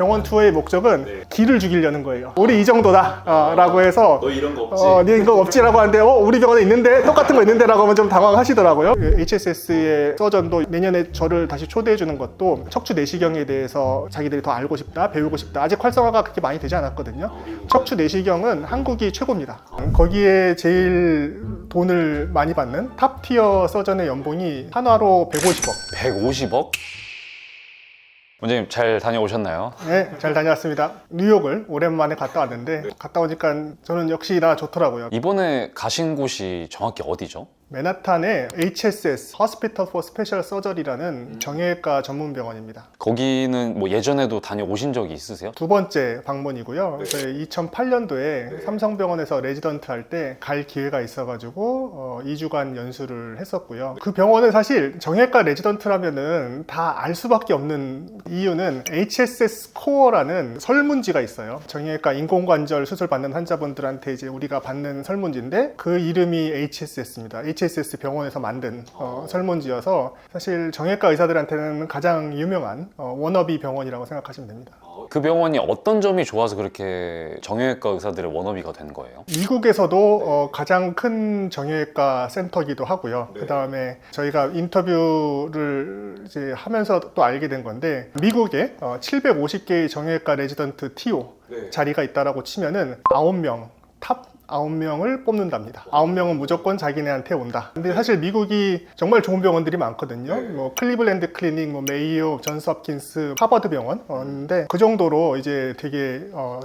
병원 투어의 목적은 기를 죽이려는 거예요. 우리 이 정도다 라고 해서 너 이런 거 없지? 네 이거 없지라고 하는데 우리 병원에 있는데 똑같은 거 있는데 라고 하면 좀 당황하시더라고요. HSS의 서전도 내년에 저를 다시 초대해 주는 것도 척추 내시경에 대해서 자기들이 더 알고 싶다, 배우고 싶다. 아직 활성화가 그렇게 많이 되지 않았거든요. 척추 내시경은 한국이 최고입니다. 거기에 제일 돈을 많이 받는 탑티어 서전의 연봉이 한화로 150억. 150억? 원장님 잘 다녀오셨나요? 네, 잘 다녀왔습니다. 뉴욕을 오랜만에 갔다 왔는데 갔다 오니까 저는 역시나 좋더라고요. 이번에 가신 곳이 정확히 어디죠? 맨하탄의 HSS, Hospital for Special Surgery라는 정형외과 전문 병원입니다. 거기는 뭐 예전에도 다녀오신 적이 있으세요? 두 번째 방문이고요. 저희 2008년도에 삼성병원에서 레지던트 할 때 갈 기회가 있어가지고 2주간 연수를 했었고요. 그 병원은 사실 정형외과 레지던트라면은 다 알 수밖에 없는 이유는 HSS 코어라는 설문지가 있어요. 정형외과 인공관절 수술 받는 환자분들한테 이제 우리가 받는 설문지인데 그 이름이 HSS입니다. HSS 병원에서 만든 설문지여서 사실 정형외과 의사들한테는 가장 유명한 워너비 병원이라고 생각하시면 됩니다. 그 병원이 어떤 점이 좋아서 그렇게 정형외과 의사들의 워너비가 된 거예요? 미국에서도 가장 큰 정형외과 센터기도 하고요. 그 다음에 저희가 인터뷰를 이제 하면서 또 알게 된 건데 미국에 750개의 정형외과 레지던트 TO 자리가 있다라고 치면은 9명 탑 9명을 뽑는답니다. 9명은 무조건 자기네한테 온다. 근데 사실 미국이 정말 좋은 병원들이 많거든요. 뭐 클리블랜드 클리닉, 뭐 메이오, 존스 홉킨스, 하버드 병원인데 그 정도로 이제 되게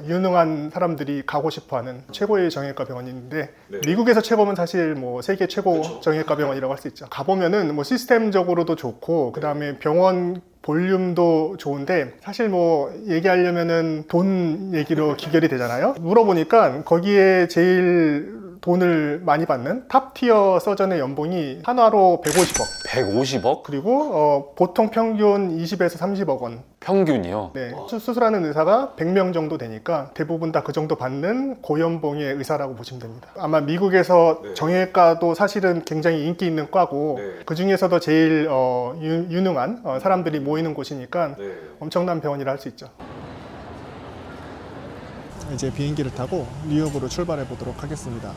유능한 사람들이 가고 싶어하는 최고의 정형외과 병원인데 미국에서 최고면 사실 뭐 세계 최고 정형외과 병원이라고 할 수 있죠. 가보면은 뭐 시스템적으로도 좋고 그 다음에 병원 볼륨도 좋은데 사실 뭐 얘기하려면은 돈 얘기로 귀결이 되잖아요. 물어보니까 거기에 제일 돈을 많이 받는 탑티어 서전의 연봉이 한화로 150억. 150억? 그리고 보통 평균 20에서 30억 원. 평균이요? 네, 수술하는 의사가 100명 정도 되니까 대부분 다 그 정도 받는 고연봉의 의사라고 보시면 됩니다. 아마 미국에서 정형외과도 사실은 굉장히 인기 있는 과고 그 중에서도 제일 유능한 사람들이 모이는 곳이니까 엄청난 병원이라 할 수 있죠. 이제 비행기를 타고 뉴욕으로 출발해 보도록 하겠습니다.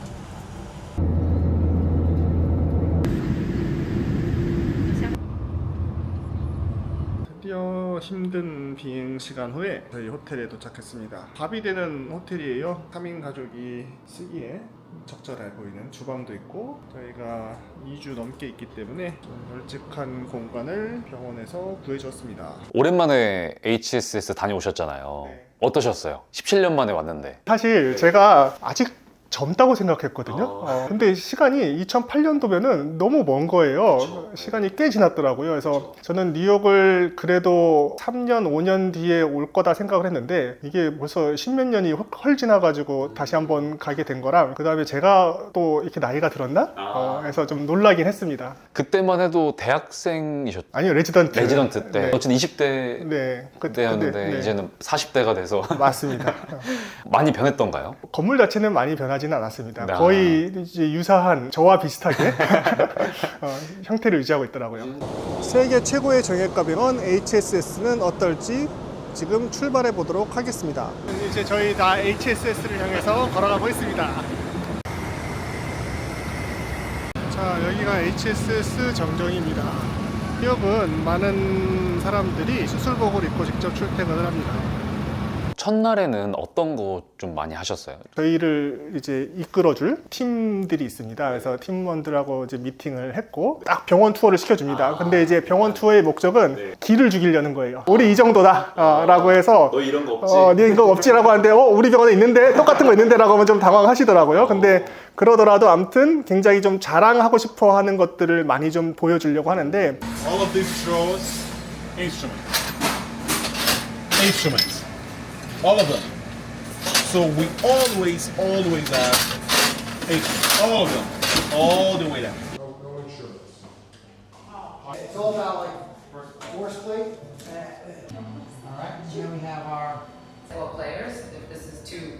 드디어 힘든 비행 시간 후에 저희 호텔에 도착했습니다. 밥이 되는 호텔이에요. 3인 가족이 쓰기에 적절해 보이는 주방도 있고 저희가 2주 넘게 있기 때문에 좀 널찍한 공간을 병원에서 구해줬습니다. 오랜만에 HSS 다녀오셨잖아요. 네. 어떠셨어요? 17년 만에 왔는데. 사실 제가 아직 젊다고 생각했거든요. 근데 시간이 2008년도면은 너무 먼 거예요. 시간이 꽤 지났더라고요. 그래서 저는 뉴욕을 그래도 3년, 5년 뒤에 올 거다 생각을 했는데 이게 벌써 10몇 년이 헐 지나가지고 다시 한번 가게 된 거랑 그 다음에 제가 또 이렇게 나이가 들었나? 그래서 좀 놀라긴 했습니다. 그때만 해도 대학생이셨죠? 아니요, 레지던트. 레지던트 때. 네. 어쨌든 20대 네. 때였는데 네. 이제는 40대가 돼서 맞습니다. 많이 변했던가요? 건물 자체는 많이 변하지는 않았습니다. 거의 이제 유사한 저와 비슷하게 형태를 유지하고 있더라고요. 세계 최고의 정형외과 병원 HSS는 어떨지 지금 출발해 보도록 하겠습니다. 이제 저희 다 HSS를 향해서 걸어가고 있습니다. 자, 여기가 HSS 정정입니다. 뉴욕은 많은 사람들이 수술복을 입고 직접 출퇴근을 합니다. 첫날에는 어떤 거 좀 많이 하셨어요? 저희를 이제 이끌어줄 팀들이 있습니다. 그래서 팀원들하고 이제 미팅을 했고 딱 병원 투어를 시켜줍니다. 근데 이제 병원 투어의 목적은 기를 죽이려는 거예요. 우리 이 정도다 라고 해서 너 이런 거 없지? 네 이거 없지라고 하는데 우리 병원에 있는데 똑같은 거 있는데 라고 하면 좀 당황하시더라고요. 근데 그러더라도 아무튼 굉장히 좀 자랑하고 싶어 하는 것들을 많이 좀 보여주려고 하는데 All of these drawers, instruments, all of them. So we always have all of them, all the way down. It's all about like force plate. All right. And then we have our. Well, players, if this is too.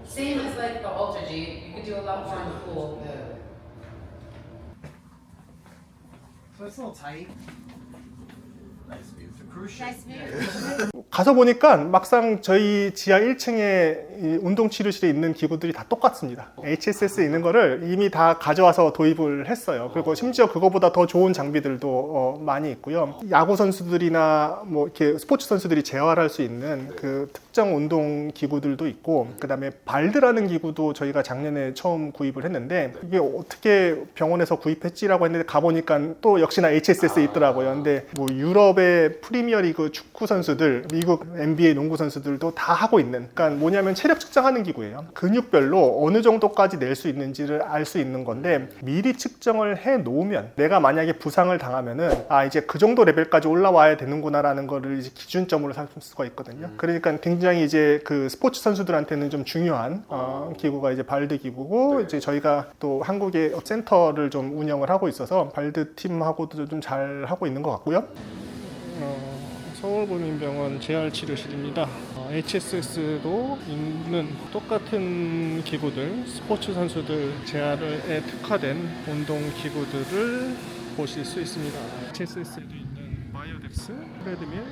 Same as like the Ultra G, you could do a lot more in the pool. So it's a little tight. 가서 보니까 막상 저희 지하 1층에 운동치료실에 있는 기구들이 다 똑같습니다. HSS 있는 거를 이미 다 가져와서 도입을 했어요. 그리고 심지어 그거보다 더 좋은 장비들도 많이 있고요. 야구 선수들이나 뭐 이렇게 스포츠 선수들이 재활할 수 있는 그 특정 운동 기구들도 있고, 그다음에 발드라는 기구도 저희가 작년에 처음 구입을 했는데, 이게 어떻게 병원에서 구입했지라고 했는데 가보니까 또 역시나 HSS 있더라고요. 근데 뭐 유럽의 프리미어리그 축구 선수들, 미국 NBA 농구 선수들도 다 하고 있는, 그러니까 뭐냐면 체력 측정하는 기구예요. 근육별로 어느 정도까지 낼 수 있는지를 알 수 있는 건데, 미리 측정을 해 놓으면 내가 만약에 부상을 당하면은 이제 그 정도 레벨까지 올라와야 되는구나라는 거를 이제 기준점으로 삼을 수가 있거든요. 그러니까 굉장히 이제 그 스포츠 선수들한테는 좀 중요한 기구가 이제 발드 기구고, 이제 저희가 또 한국에 센터를 좀 운영을 하고 있어서 발드 팀하고도 좀 잘 하고 있는 것 같고요. 서울구민병원 재활치료실입니다. HSS도 있는 똑같은 기구들, 스포츠 선수들 재활에 특화된 운동 기구들을 보실 수 있습니다. HSS에도 있는 바이오덱스 트레드밀,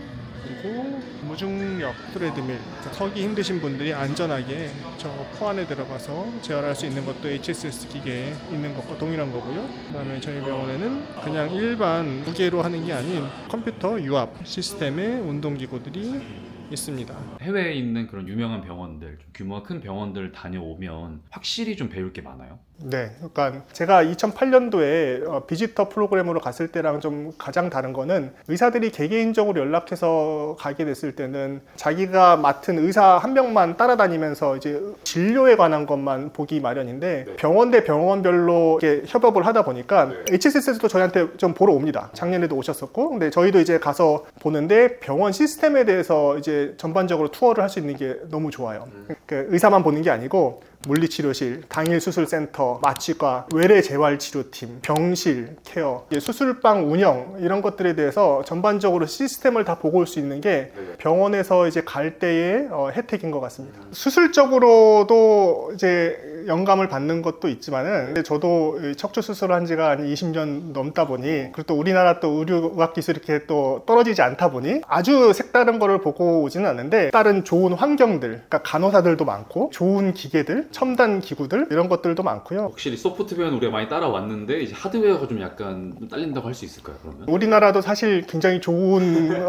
그리고 무중력 트레드밀, 서기 힘드신 분들이 안전하게 저 포 안에 들어가서 재활할 수 있는 것도 HSS 기계에 있는 것과 동일한 거고요. 그다음에 저희 병원에는 그냥 일반 무게로 하는 게 아닌 컴퓨터 유압 시스템의 운동기구들이 있습니다. 해외에 있는 그런 유명한 병원들, 좀 규모가 큰 병원들 다녀오면 확실히 좀 배울 게 많아요. 네, 그러니까 제가 2008년도에 비지터 프로그램으로 갔을 때랑 좀 가장 다른 거는, 의사들이 개개인적으로 연락해서 가게 됐을 때는 자기가 맡은 의사 한 명만 따라다니면서 이제 진료에 관한 것만 보기 마련인데, 병원 대 병원별로 이렇게 협업을 하다 보니까 HSS도 저희한테 좀 보러 옵니다. 작년에도 오셨었고, 근데 저희도 이제 가서 보는데 병원 시스템에 대해서 이제 전반적으로 투어를 할 수 있는 게 너무 좋아요. 그 의사만 보는 게 아니고 물리치료실, 당일수술센터, 마취과, 외래재활치료팀, 병실, 케어, 수술방 운영, 이런 것들에 대해서 전반적으로 시스템을 다 보고 올 수 있는 게 병원에서 이제 갈 때의 혜택인 것 같습니다. 수술적으로도 이제 영감을 받는 것도 있지만은, 근데 저도 척추 수술을 한 지가 한 20년 넘다 보니, 그리고 또 우리나라 또 의료의학 기술이 이렇게 또 떨어지지 않다 보니 아주 색다른 거를 보고 오지는 않는데, 다른 좋은 환경들, 그러니까 간호사들도 많고 좋은 기계들, 첨단 기구들, 이런 것들도 많고요. 확실히 소프트웨어는 우리가 많이 따라왔는데 이제 하드웨어가 좀 약간 좀 딸린다고 할 수 있을까요, 그러면? 우리나라도 사실 굉장히 좋은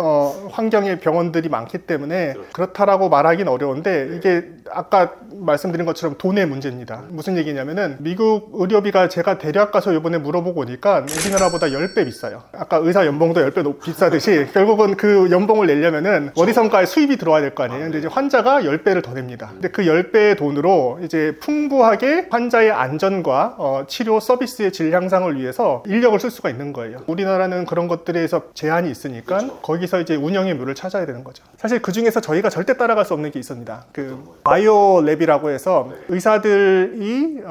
환경의 병원들이 많기 때문에 그렇다라고 말하기는 어려운데, 이게 아까 말씀드린 것처럼 돈의 문제입니다. 무슨 얘기냐면은, 미국 의료비가 제가 대략 가서 이번에 물어보고 오니까 우리나라보다 10배 비싸요. 아까 의사 연봉도 10배 비싸듯이 결국은 그 연봉을 내려면은 어디선가에 수입이 들어와야 될 거 아니에요. 근데 이제 환자가 10배를 더 냅니다. 근데 그 10배의 돈으로 이제 풍부하게 환자의 안전과 치료 서비스의 질 향상을 위해서 인력을 쓸 수가 있는 거예요. 우리나라는 그런 것들에서 제한이 있으니까 거기서 이제 운영의 묘를 찾아야 되는 거죠. 사실 그 중에서 저희가 절대 따라갈 수 없는 게 있습니다. 그 바이오랩이라고 해서 의사들이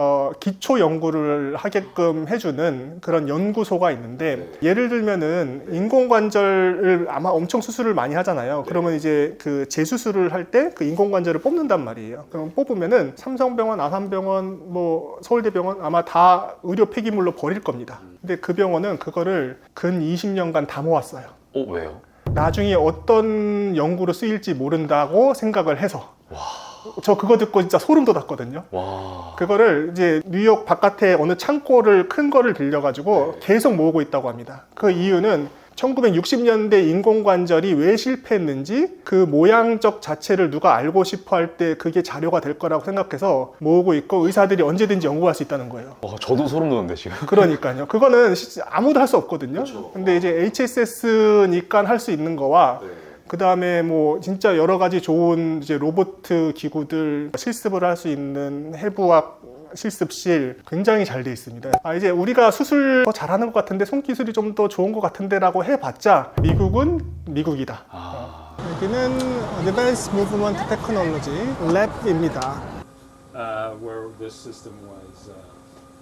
기초 연구를 하게끔 해주는 그런 연구소가 있는데, 예를 들면은 인공관절을 아마 엄청 수술을 많이 하잖아요. 그러면 이제 그 재수술을 할 때 그 인공관절을 뽑는단 말이에요. 그럼 뽑으면은 삼성병원, 아산병원, 뭐 서울대병원 아마 다 의료 폐기물로 버릴 겁니다. 근데 그 병원은 그거를 근 20년간 다 모았어요. 왜요? 나중에 어떤 연구로 쓰일지 모른다고 생각을 해서. 저 그거 듣고 진짜 소름 돋았거든요. 와. 그거를 이제 뉴욕 바깥에 어느 창고를 큰 거를 빌려가지고 계속 모으고 있다고 합니다. 그 이유는 1960년대 인공관절이 왜 실패했는지 그 모양적 자체를 누가 알고 싶어 할 때 그게 자료가 될 거라고 생각해서 모으고 있고, 의사들이 언제든지 연구할 수 있다는 거예요. 저도 소름 돋는데 지금. 그러니까요. 그거는 아무도 할 수 없거든요. 근데 이제 HSS니까 할 수 있는 거와, 그 다음에 뭐 진짜 여러 가지 좋은 이제 로봇 기구들, 실습을 할 수 있는 해부학 실습실 굉장히 잘 돼 있습니다. 이제 우리가 수술 더 잘하는 것 같은데 손기술이 좀 더 좋은 것 같은데 라고 해봤자 미국은 미국이다. 여기는 Advanced Movement Technology Lab입니다. Where this system was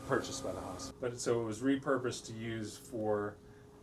purchased by the hospital. But so it was repurposed to use for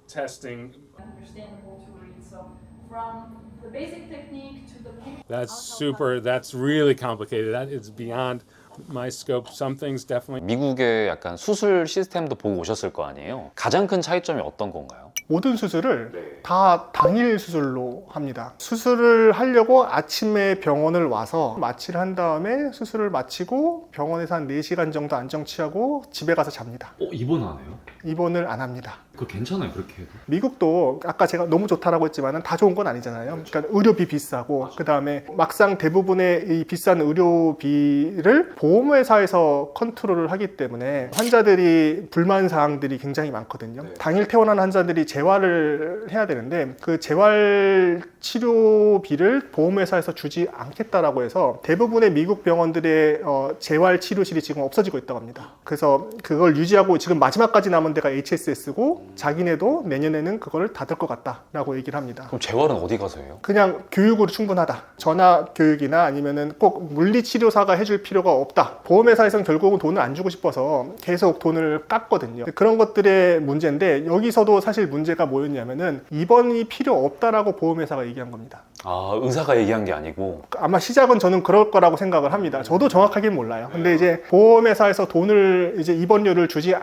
testing. Understandable to read. So from the basic technique to the That's really complicated. That is beyond my scope. Some things definitely. 미국의 약간 수술 시스템도 보고 오셨을 거 아니에요? 가장 큰 차이점이 어떤 건가요? 모든 수술을 다 당일 수술로 합니다. 수술을 하려고 아침에 병원을 와서 마취를 한 다음에 수술을 마치고 병원에서 한 4시간 정도 안정 취하고 집에 가서 잡니다. 입원 안 해요? 입원을 안 합니다. 그거 괜찮아요, 그렇게 해도? 미국도 아까 제가 너무 좋다라고 했지만 다 좋은 건 아니잖아요. 그러니까 의료비 비싸고 그 다음에 막상 대부분의 이 비싼 의료비를 보험회사에서 컨트롤을 하기 때문에 환자들이 불만 사항들이 굉장히 많거든요. 당일 퇴원한 환자들이 재활을 해야 되는데 그 재활 치료비를 보험회사에서 주지 않겠다라고 해서 대부분의 미국 병원들의 재활 치료실이 지금 없어지고 있다고 합니다. 그래서 그걸 유지하고 지금 마지막까지 남은 데가 HSS고 자기네도 내년에는 그걸 닫을 것 같다라고 얘기를 합니다. 그럼 재활은 어디 가서 해요? 그냥 교육으로 충분하다. 전화 교육이나 아니면은 꼭 물리치료사가 해줄 필요가 없다. 보험회사에서는 결국은 돈을 안 주고 싶어서 계속 돈을 깎거든요. 그런 것들의 문제인데 여기서도 사실 문제가 뭐였냐면은 입원이 필요 없다라고 보험회사가 얘기한 겁니다. 아, 의사가 얘기한 게 아니고. 아마 시작은 저는 그럴 거라고 생각을 합니다. 저도 정확하게는 몰라요. 근데 이제 보험회사에서 돈을 이제 입원료를 주지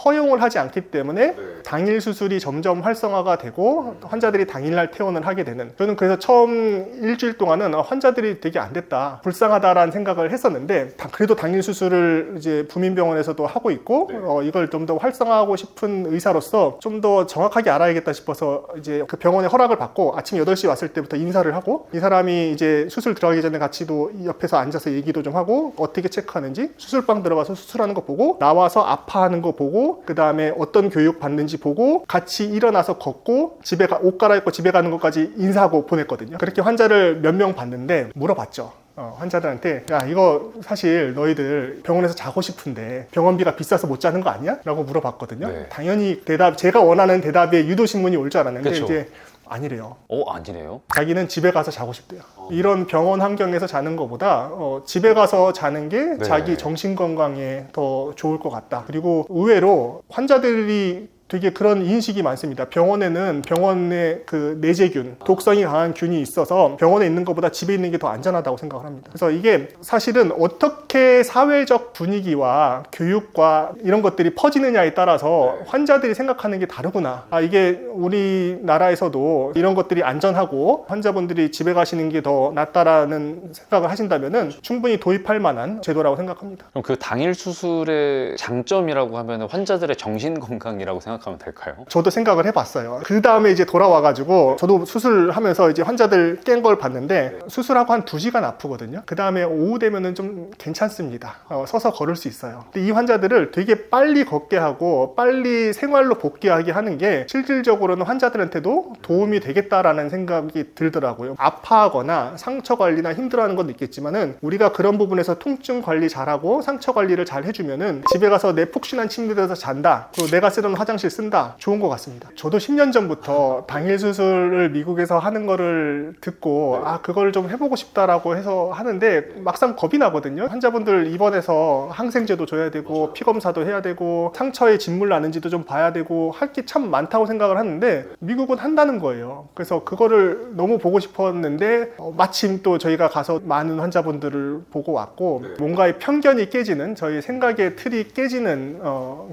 허용을 하지 않기 때문에 당일 수술이 점점 활성화가 되고 환자들이 당일날 퇴원을 하게 되는. 저는 그래서 처음 일주일 동안은 환자들이 되게 안 됐다, 불쌍하다라는 생각을 했었는데 그래도 당일 수술을 이제 부민병원에서도 하고 있고 이걸 좀 더 활성화하고 싶은 의사로서 좀 더 정확하게 알아야겠다 싶어서 이제 그 병원에 허락을 받고 아침 8시 왔을 때부터 인사를 하고 이 사람이 이제 수술 들어가기 전에 같이도 옆에서 앉아서 얘기도 좀 하고 어떻게 체크하는지 수술방 들어가서 수술하는 거 보고 나와서 아파하는 거 보고 그 다음에 어떤 교육 받는지 보고 같이 일어나서 걷고 옷 갈아입고 집에 가는 것까지 인사하고 보냈거든요. 그렇게 환자를 몇 명 봤는데 물어봤죠. 환자들한테 야 이거 사실 너희들 병원에서 자고 싶은데 병원비가 비싸서 못 자는 거 아니야? 라고 물어봤거든요. 네. 당연히 제가 원하는 대답에 유도신문이 올 줄 알았는데 그쵸. 이제 아니래요. 아니래요? 자기는 집에 가서 자고 싶대요. 이런 병원 환경에서 자는 것보다 집에 가서 자는 게 네. 자기 정신 건강에 더 좋을 것 같다. 그리고 의외로 환자들이 되게 그런 인식이 많습니다. 병원에는 병원의 그 내재균, 독성이 강한 균이 있어서 병원에 있는 것보다 집에 있는 게 더 안전하다고 생각을 합니다. 그래서 이게 사실은 어떻게 사회적 분위기와 교육과 이런 것들이 퍼지느냐에 따라서 환자들이 생각하는 게 다르구나. 이게 우리나라에서도 이런 것들이 안전하고 환자분들이 집에 가시는 게 더 낫다라는 생각을 하신다면은 충분히 도입할 만한 제도라고 생각합니다. 그럼 그 당일 수술의 장점이라고 하면 환자들의 정신 건강이라고 생각하면 될까요? 저도 생각을 해봤어요. 그 다음에 이제 돌아와가지고 저도 수술하면서 이제 환자들 깬 걸 봤는데 수술하고 한 2시간 아프거든요. 그 다음에 오후 되면은 좀 괜찮습니다. 서서 걸을 수 있어요. 근데 이 환자들을 되게 빨리 걷게 하고 빨리 생활로 복귀하게 하는 게 실질적으로는 환자들한테도 도움이 되겠다라는 생각이 들더라고요. 아파하거나 상처 관리나 힘들어하는 건 있겠지만은 우리가 그런 부분에서 통증 관리 잘하고 상처 관리를 잘 해주면은 집에 가서 내 푹신한 침대에서 잔다. 그리고 내가 쓰던 화장실 쓴다. 좋은 것 같습니다. 저도 10년 전부터 당일 수술을 미국에서 하는 거를 듣고 그걸 좀 해보고 싶다라고 해서 하는데 막상 겁이 나거든요. 환자분들 입원해서 항생제도 줘야 되고 피검사도 해야 되고 상처에 진물 나는지도 좀 봐야 되고 할 게 참 많다고 생각을 하는데 미국은 한다는 거예요. 그래서 그거를 너무 보고 싶었는데 마침 또 저희가 가서 많은 환자분들을 보고 왔고 뭔가의 편견이 깨지는 저희 생각의 틀이 깨지는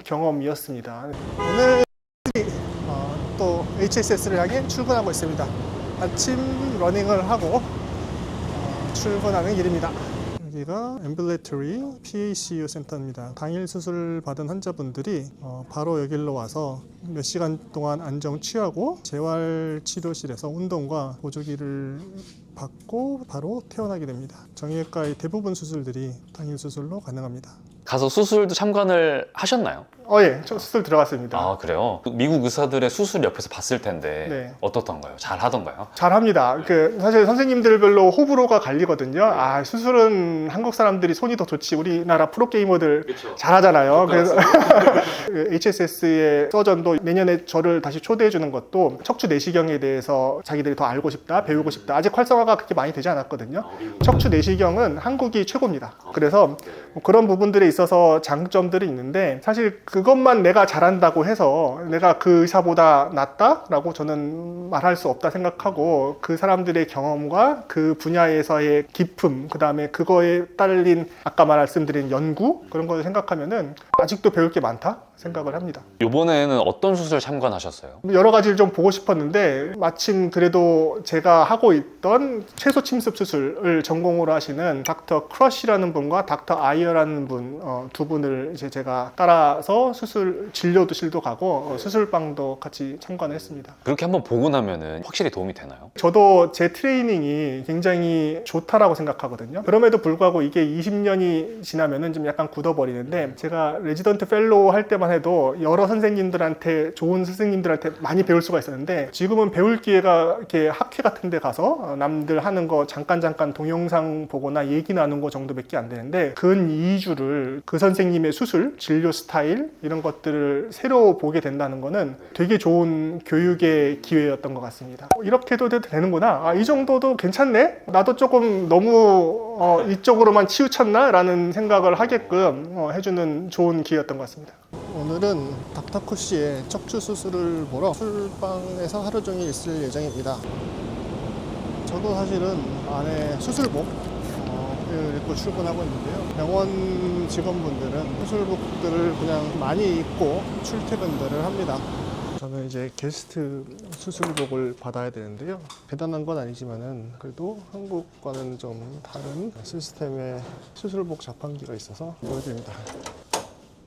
경험이었습니다. 오늘 또 HSS를 향해 출근하고 있습니다. 아침 러닝을 하고 출근하는 길입니다. 여기가 앰뷸레이터리 PACU 센터입니다. 당일 수술 받은 환자분들이 바로 여기로 와서 몇 시간 동안 안정 취하고 재활치료실에서 운동과 보조기를 받고 바로 퇴원하게 됩니다. 정형외과의 대부분 수술들이 당일 수술로 가능합니다. 가서 수술도 참관을 하셨나요? 예, 저 수술 들어갔습니다. 아, 그래요? 미국 의사들의 수술 옆에서 봤을 텐데 네. 어떻던가요? 잘 하던가요? 잘합니다. 사실 선생님들별로 호불호가 갈리거든요. 수술은 한국 사람들이 손이 더 좋지. 우리나라 프로게이머들 잘하잖아요. 그래서 HSS의 서전도 내년에 저를 다시 초대해 주는 것도 척추 내시경에 대해서 자기들이 더 알고 싶다, 배우고 싶다. 아직 활성화가 그렇게 많이 되지 않았거든요. 척추 내시경은 한국이 최고입니다. 그래서 그런 부분들에 있어서 장점들이 있는데 사실 그것만 내가 잘한다고 해서 내가 그 의사보다 낫다라고 저는 말할 수 없다 생각하고 그 사람들의 경험과 그 분야에서의 깊음, 그 다음에 그거에 딸린 아까 말씀드린 연구 그런 걸 생각하면은 아직도 배울 게 많다 생각을 합니다. 이번에는 어떤 수술 참관하셨어요? 여러 가지를 좀 보고 싶었는데 마침 그래도 제가 하고 있던 최소 침습 수술을 전공으로 하시는 닥터 크러쉬라는 분과 닥터 아이어라는 분 두 분을 이제 제가 따라서 진료실도 가고 수술방도 같이 참관을 했습니다. 그렇게 한번 보고 나면은 확실히 도움이 되나요? 저도 제 트레이닝이 굉장히 좋다라고 생각하거든요. 그럼에도 불구하고 이게 20년이 지나면은 좀 약간 굳어버리는데, 제가 레지던트 펠로우 할 때만 해도 여러 선생님들한테, 좋은 스승님들한테 많이 배울 수가 있었는데, 지금은 배울 기회가 이렇게 학회 같은 데 가서 남들 하는 거 잠깐 동영상 보거나 얘기 나눈 거 정도밖에 안 되는데, 근 2주를 그 선생님의 수술, 진료 스타일 이런 것들을 새로 보게 된다는 거는 되게 좋은 교육의 기회였던 것 같습니다. 이렇게도 되는구나, 이 정도도 괜찮네, 나도 조금 너무 이쪽으로만 치우쳤나? 라는 생각을 하게끔 해주는 좋은 기회였던 것 같습니다. 오늘은 닥터 씨의 척추 수술을 보러 수술방에서 하루 종일 있을 예정입니다. 저도 사실은 안에 수술복 입고 출근하고 있는데요. 병원 직원분들은 수술복들을 그냥 많이 입고 출퇴근들을 합니다. 저는 이제 게스트 수술복을 받아야 되는데요. 대단한 건 아니지만은 그래도 한국과는 좀 다른 시스템의 수술복 자판기가 있어서 보여드립니다.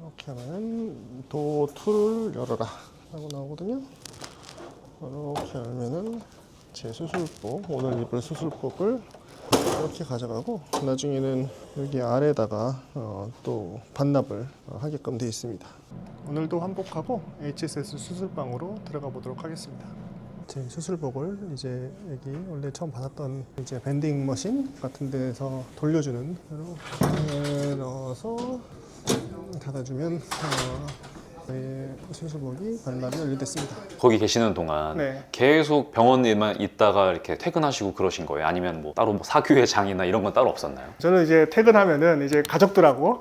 이렇게 하면 도투를 열어라 라고 나오거든요. 이렇게 열면은 제 수술복, 오늘 입을 수술복을 이렇게 가져가고, 나중에는 여기 아래다가 또 반납을 하게끔 되어 있습니다. 오늘도 환복하고 HSS 수술방으로 들어가 보도록 하겠습니다. 제 수술복을 이제 여기 원래 처음 받았던 이제 밴딩 머신 같은 데서 돌려주는, 이렇게 넣어서 닫아주면 저의 수술복이 반납이 완료됐습니다. 거기 계시는 동안 네. 계속 병원에만 있다가 이렇게 퇴근하시고 그러신 거예요? 아니면 뭐 따로 뭐 사교회 장이나 이런 건 따로 없었나요? 저는 이제 퇴근하면은 이제 가족들하고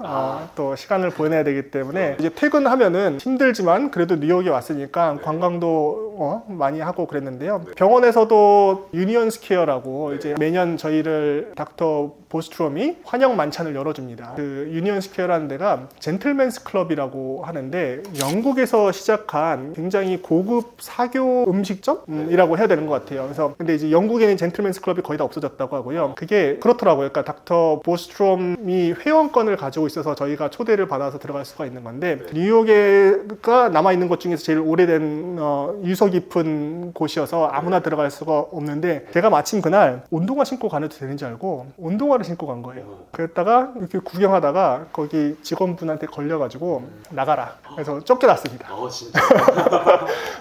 또 시간을 보내야 되기 때문에 이제 퇴근하면은 힘들지만 그래도 뉴욕에 왔으니까 관광도 많이 하고 그랬는데요. 병원에서도 유니언 스퀘어라고 이제 매년 저희를 닥터 보스트롬이 환영 만찬을 열어줍니다. 그 유니언 스퀘어라는 데가 젠틀맨스 클럽이라고 하는데, 영국에서 시작한 굉장히 고급 사교 음식점이라고 해야 되는 것 같아요. 그래서 근데 이제 영국에는 젠틀맨스 클럽이 거의 다 없어졌다고 하고요. 그게 그렇더라고요. 그러니까 닥터 보스트롬이 회원권을 가지고 있어서 저희가 초대를 받아서 들어갈 수가 있는 건데, 뉴욕에가 남아 있는 것 중에서 제일 오래된 유서 깊은 곳이어서 아무나 들어갈 수가 없는데, 제가 마침 그날 운동화 신고 가도 되는지 알고 운동화를 신고 간 거예요. 그랬다가 이렇게 구경하다가 거기 직원분한테 걸려가지고 나가라. 그래서 쫓겨났습니다. 진짜?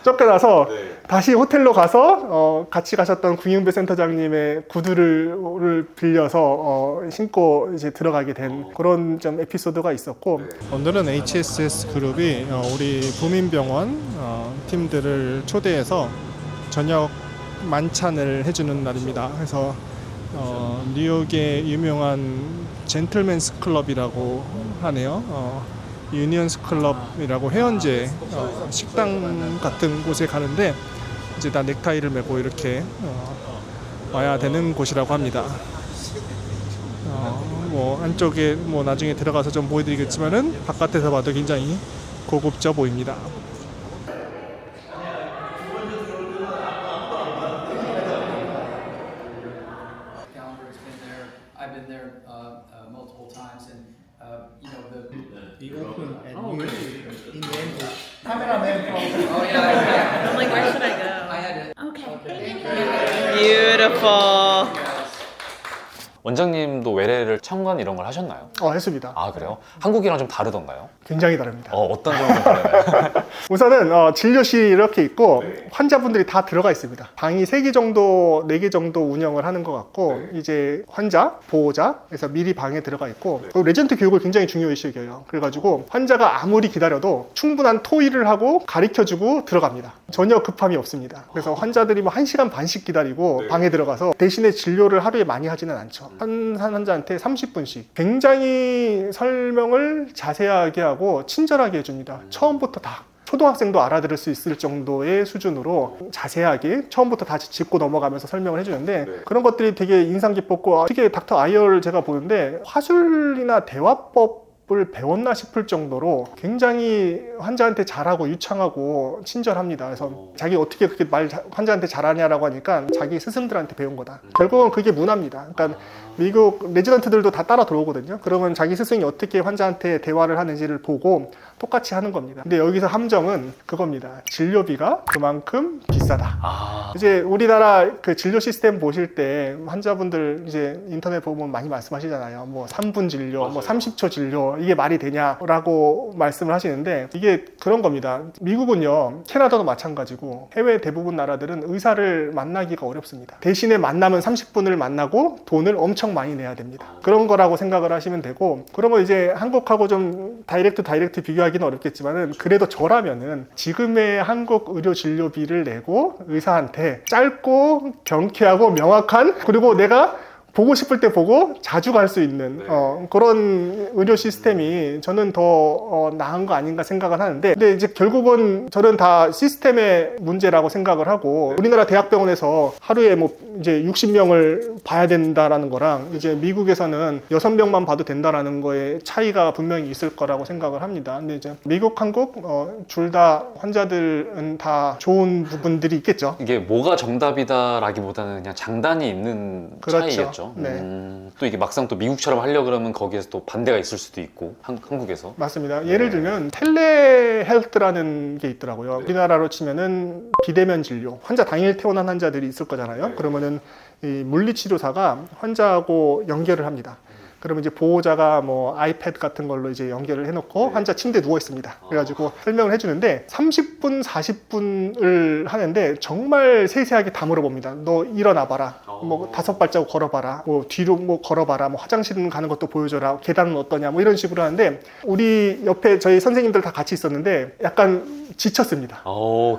쫓겨나서 다시 호텔로 가서 같이 가셨던 구윤배 센터장님의 구두를 빌려서 신고 이제 들어가게 된 그런 좀 에피소드가 있었고, 오늘은 HSS 그룹이 우리 부민병원 팀들을 초대해서 저녁 만찬을 해주는 날입니다. 그래서 뉴욕의 유명한 젠틀맨스 클럽이라고 하네요. 유니언스 클럽이라고 회원제 식당 같은 곳에 가는데, 이제 다 넥타이를 메고 이렇게 와야 되는 곳이라고 합니다. 뭐 안쪽에 뭐 나중에 들어가서 좀 보여드리겠지만은 바깥에서 봐도 굉장히 고급져 보입니다. Calendar's been there. I've been there multiple times, and you know the open at in the end. Cameraman. Oh yeah. I'm like, where should I go? I had to. Okay. Beautiful. 원장님도 외래를 참관 이런 걸 하셨나요? 했습니다. 아 그래요? 한국이랑 좀 다르던가요? 굉장히 다릅니다. 어떤 점이 좀 다르나요? 우선은 진료실이 이렇게 있고 환자분들이 다 들어가 있습니다. 방이 3개 정도, 4개 정도 운영을 하는 것 같고, 이제 환자, 보호자에서 미리 방에 들어가 있고, 레지던트 교육을 굉장히 중요시 여겨요. 그래가지고 환자가 아무리 기다려도 충분한 토의를 하고 가르쳐주고 들어갑니다. 전혀 급함이 없습니다. 그래서 환자들이 뭐 1시간 반씩 기다리고 방에 들어가서, 대신에 진료를 하루에 많이 하지는 않죠. 한 환자한테 30분씩 굉장히 설명을 자세하게 하고 친절하게 해줍니다. 처음부터 다. 초등학생도 알아들을 수 있을 정도의 수준으로 자세하게 처음부터 다 짚고 넘어가면서 설명을 해주는데, 그런 것들이 되게 인상 깊었고, 특히 닥터 아이어를 제가 보는데 화술이나 대화법 방법을 배웠나 싶을 정도로 굉장히 환자한테 잘하고 유창하고 친절합니다. 그래서 자기 어떻게 그렇게 환자한테 잘하냐라고 하니까 자기 스승들한테 배운 거다. 결국은 그게 문화입니다. 그러니까 미국 레지던트들도 다 따라 들어오거든요. 그러면 자기 스승이 어떻게 환자한테 대화를 하는지를 보고 똑같이 하는 겁니다. 근데 여기서 함정은 그겁니다. 진료비가 그만큼 비싸다. 이제 우리나라 그 진료 시스템 보실 때 환자분들 이제 인터넷 보면 많이 말씀하시잖아요. 뭐 3분 진료, 뭐 30초 진료, 이게 말이 되냐라고 말씀을 하시는데 이게 그런 겁니다. 미국은요, 캐나다도 마찬가지고 해외 대부분 나라들은 의사를 만나기가 어렵습니다. 대신에 만나면 30분을 만나고 돈을 엄청 많이 내야 됩니다. 그런 거라고 생각을 하시면 되고, 그러면 이제 한국하고 좀 다이렉트 비교하기는 어렵겠지만은 그래도 저라면은 지금의 한국 의료 진료비를 내고 의사한테 짧고 경쾌하고 명확한, 그리고 내가 보고 싶을 때 보고 자주 갈 수 있는 그런 의료 시스템이 저는 더 나은 거 아닌가 생각을 하는데, 근데 이제 결국은 저는 다 시스템의 문제라고 생각을 하고, 우리나라 대학병원에서 하루에 뭐 이제 60명을 봐야 된다라는 거랑 이제 미국에서는 6명만 봐도 된다라는 거에 차이가 분명히 있을 거라고 생각을 합니다. 근데 이제 미국, 한국 둘 다 환자들은 다 좋은 부분들이 있겠죠. 이게 뭐가 정답이다라기보다는 그냥 장단이 있는 그렇죠. 차이겠죠. 네. 또 이게 막상 또 미국처럼 하려 그러면 거기에서 또 반대가 있을 수도 있고 한국에서. 맞습니다. 예를 들면 텔레헬스라는 게 있더라고요. 우리나라로 치면은 비대면 진료, 환자 당일 퇴원한 환자들이 있을 거잖아요. 그러면은 이 물리치료사가 환자하고 연결을 합니다. 그러면 이제 보호자가 뭐 아이패드 같은 걸로 이제 연결을 해놓고 환자 침대에 누워 있습니다. 그래가지고 설명을 해주는데 30분, 40분을 하는데 정말 세세하게 다 물어봅니다. 너 일어나봐라. 뭐 5발자국 걸어봐라. 뭐 뒤로 뭐 걸어봐라. 뭐 화장실 가는 것도 보여줘라. 계단은 어떠냐. 뭐 이런 식으로 하는데, 우리 옆에 저희 선생님들 다 같이 있었는데 약간 지쳤습니다.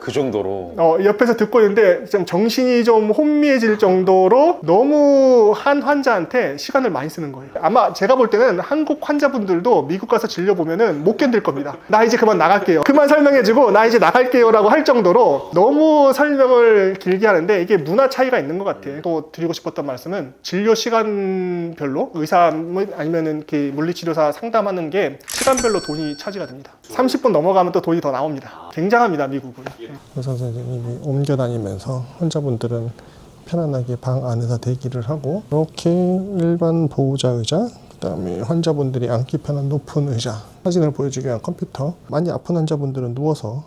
그 정도로. 옆에서 듣고 있는데 좀 정신이 좀 혼미해질 정도로 너무 한 환자한테 시간을 많이 쓰는 거예요. 아마 제가 볼 때는 한국 환자분들도 미국 가서 진료 보면은 못 견딜 겁니다. 나 이제 그만 나갈게요. 그만 설명해주고 나 이제 나갈게요 라고 할 정도로 너무 설명을 길게 하는데, 이게 문화 차이가 있는 것 같아요. 또 드리고 싶었던 말씀은 진료 시간별로 의사 아니면은 물리치료사 상담하는 게 시간별로 돈이 차지가 됩니다. 30분 넘어가면 또 돈이 더 나옵니다. 굉장합니다, 미국은. 의사 선생님이 옮겨 다니면서 환자분들은 편안하게 방 안에서 대기를 하고, 이렇게 일반 보호자 의자, 그다음에 환자분들이 앉기 편한 높은 의자, 사진을 보여주기 위한 컴퓨터, 많이 아픈 환자분들은 누워서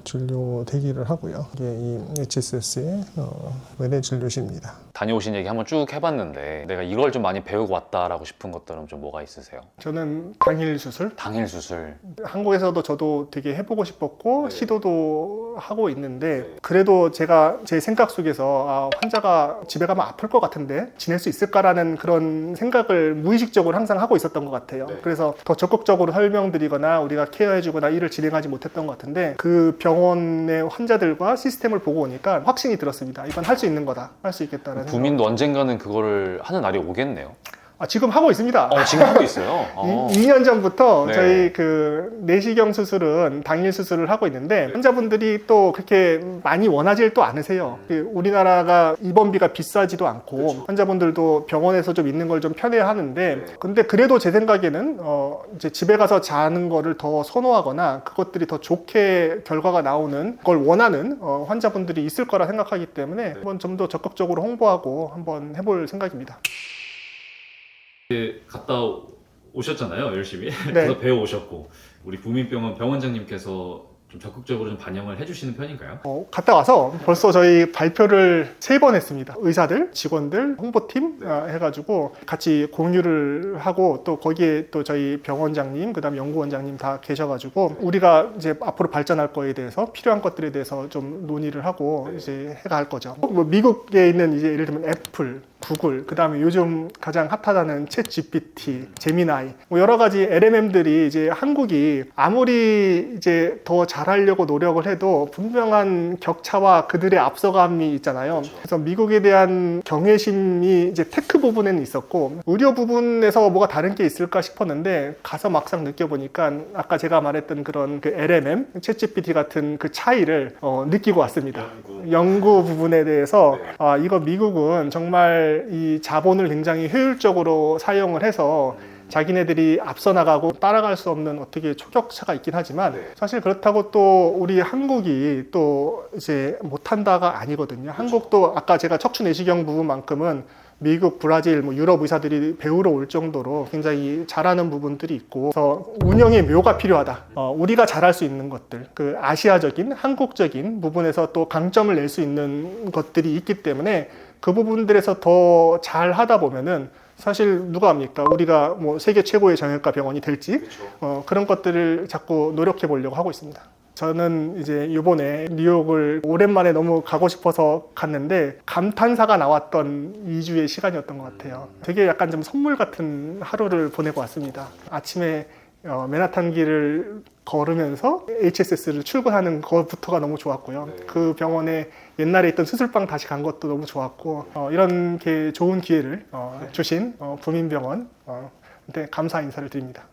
진료 대기를 하고요. 이게 이 HSS의 외래 진료실입니다. 다녀오신 얘기 한번 쭉 해봤는데 내가 이걸 좀 많이 배우고 왔다라고 싶은 것들은 좀 뭐가 있으세요? 저는 당일 수술, 당일 수술. 한국에서도 저도 되게 해보고 싶었고 시도도 하고 있는데, 그래도 제가 제 생각 속에서 환자가 집에 가면 아플 것 같은데 지낼 수 있을까라는 그런 생각을 무의식적으로 항상 하고 있었던 것 같아요. 그래서 더 적극적으로 설명드리거나 우리가 케어해주거나 일을 진행하지 못했던 것 같은데, 그 병원의 환자들과 시스템을 보고 오니까 확신이 들었습니다. 이건 할 수 있는 거다, 할 수 있겠다라는. 구민도 언젠가는 그거를 하는 날이 오겠네요. 지금 하고 있습니다. 지금 하고 있어요? 2년 전부터 네. 저희 그 내시경 수술은 당일 수술을 하고 있는데, 환자분들이 또 그렇게 많이 원하지 또 않으세요. 우리나라가 입원비가 비싸지도 않고 환자분들도 병원에서 좀 있는 걸 좀 편해야 하는데, 근데 그래도 제 생각에는 이제 집에 가서 자는 거를 더 선호하거나 그것들이 더 좋게 결과가 나오는 걸 원하는 환자분들이 있을 거라 생각하기 때문에 한번 좀 더 적극적으로 홍보하고 한번 해볼 생각입니다. 갔다 오셨잖아요, 열심히. 네. 그래서 배워 오셨고, 우리 부민병원 병원장님께서 좀 적극적으로 좀 반영을 해주시는 편인가요? 갔다 와서 벌써 저희 발표를 3번 했습니다. 의사들, 직원들, 홍보팀 해가지고 같이 공유를 하고, 또 거기에 또 저희 병원장님, 그 다음 연구원장님 다 계셔가지고 우리가 이제 앞으로 발전할 거에 대해서 필요한 것들에 대해서 좀 논의를 하고 이제 해갈 거죠. 뭐 미국에 있는 이제 예를 들면 애플, 구글, 그 다음에 요즘 가장 핫하다는 챗 GPT, 제미나이, 뭐 여러 가지 LMM들이 이제 한국이 아무리 이제 더 잘하려고 노력을 해도 분명한 격차와 그들의 앞서감이 있잖아요. 그래서 미국에 대한 경외심이 이제 테크 부분에는 있었고, 의료 부분에서 뭐가 다른 게 있을까 싶었는데 가서 막상 느껴보니까 아까 제가 말했던 그런 그 LMM, 챗 GPT 같은 그 차이를 느끼고 왔습니다. 연구 부분에 대해서 이거 미국은 정말 이 자본을 굉장히 효율적으로 사용을 해서 자기네들이 앞서 나가고 따라갈 수 없는 어떻게 초격차가 있긴 하지만 사실 그렇다고 또 우리 한국이 또 이제 못한다가 아니거든요. 한국도 아까 제가 척추 내시경 부분만큼은 미국, 브라질, 뭐 유럽 의사들이 배우러 올 정도로 굉장히 잘하는 부분들이 있고, 그래서 운영의 묘가 필요하다. 우리가 잘할 수 있는 것들, 그 아시아적인, 한국적인 부분에서 또 강점을 낼 수 있는 것들이 있기 때문에 그 부분들에서 더 잘하다 보면은 사실 누가 합니까? 우리가 뭐 세계 최고의 정형외과 병원이 될지 그런 것들을 자꾸 노력해 보려고 하고 있습니다. 저는 이제 이번에 뉴욕을 오랜만에 너무 가고 싶어서 갔는데 감탄사가 나왔던 2주의 시간이었던 것 같아요. 되게 약간 좀 선물 같은 하루를 보내고 왔습니다. 아침에 맨하탄 길을 걸으면서 HSS를 출근하는 것부터가 너무 좋았고요. 그 병원에 옛날에 있던 수술방 다시 간 것도 너무 좋았고, 이런 좋은 기회를 주신 부민병원 감사 인사를 드립니다.